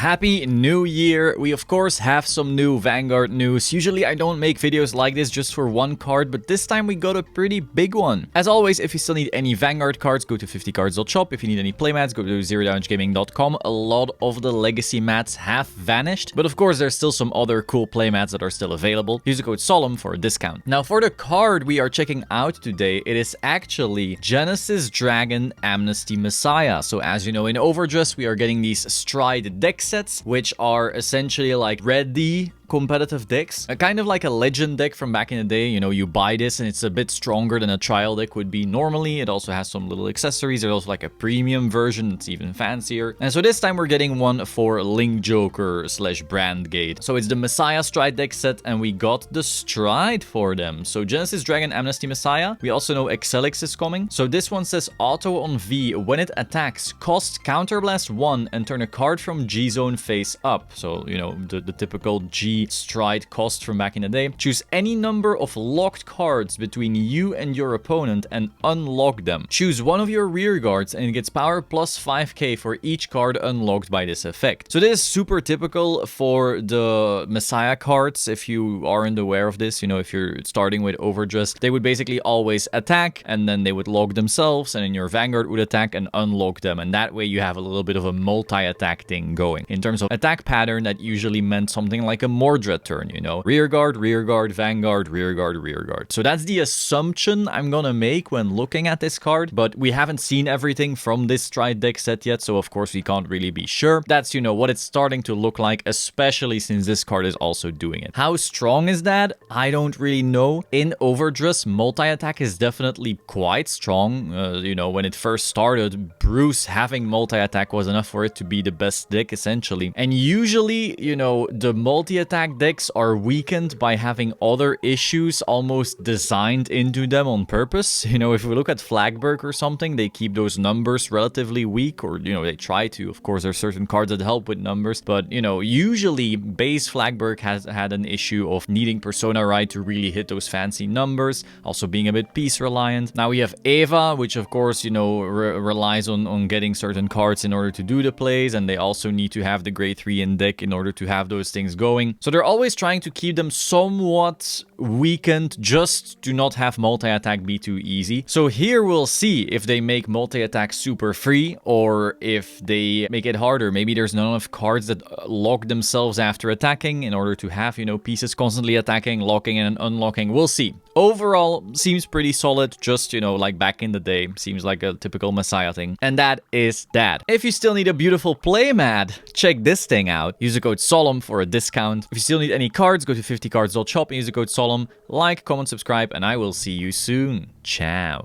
Happy New Year! We of course have some new Vanguard news. Usually I don't make videos like this just for one card, but this time we got a pretty big one. As always, if you still need any Vanguard cards, go to 50cards.shop. If you need any playmats, go to zerodamagegaming.com. A lot of the legacy mats have vanished, but of course there's still some other cool playmats that are still available. Use the code Solemn for a discount. Now for the card we are checking out today, it is actually Genesis Dragon Amnesty Messiah. So as you know, in Overdress we are getting these stride deck sets, which are essentially like ready competitive decks. Kind of like a legend deck from back in the day. You know, you buy this and it's a bit stronger than a trial deck would be normally. It also has some little accessories. There's also like a premium version that's even fancier. And so this time we're getting one for Link Joker / Brandgate. So it's the Messiah Stride deck set and we got the Stride for them. So Genesis Dragon Amnesty Messiah. We also know Excelix is coming. So this one says auto on V. When it attacks, cost Counterblast 1 and turn a card from G zone face up. So, you know, the typical G Stride cost from back in the day. Choose any number of locked cards between you and your opponent and unlock them. Choose one of your rear guards and it gets power plus 5k for each card unlocked by this effect. So this is super typical for the Messiah cards. If you aren't aware of this, you know, if you're starting with Overdress, they would basically always attack and then they would lock themselves, and then your Vanguard would attack and unlock them, and that way you have a little bit of a multi-attack thing going. In terms of attack pattern, that usually meant something like a Mordred turn, you know, rear guard, Vanguard, rear guard. So that's the assumption I'm gonna make when looking at this card, but we haven't seen everything from this Stride deck set yet, so of course we can't really be sure. That's, you know, what it's starting to look like, especially since this card is also doing it. How strong is that? I don't really know. In Overdress, multi-attack is definitely quite strong. You know, when it first started, Bruce having multi-attack was enough for it to be the best deck, essentially. And usually, you know, the multi-attack decks are weakened by having other issues almost designed into them on purpose. You know, if we look at Flagberg or something, they keep those numbers relatively weak, or, you know, they try to. Of course, there's certain cards that help with numbers, but, you know, usually base Flagberg has had an issue of needing Persona Right to really hit those fancy numbers, also being a bit piece reliant. Now we have Eva, which of course, you know, relies on getting certain cards in order to do the plays, and they also need to have the grade 3 in deck in order to have those things going. So they're always trying to keep them somewhat weakened just to not have multi-attack be too easy. So here we'll see if they make multi-attack super free or if they make it harder. Maybe there's not enough cards that lock themselves after attacking in order to have, you know, pieces constantly attacking, locking and unlocking. We'll see. Overall, seems pretty solid, just, you know, like back in the day. Seems like a typical Messiah thing. And that is that. If you still need a beautiful playmat, check this thing out. Use the code Solemn for a discount. If you still need any cards, go to 50cards.shop and use the code Solemn. Like, comment, subscribe, and I will see you soon. Ciao.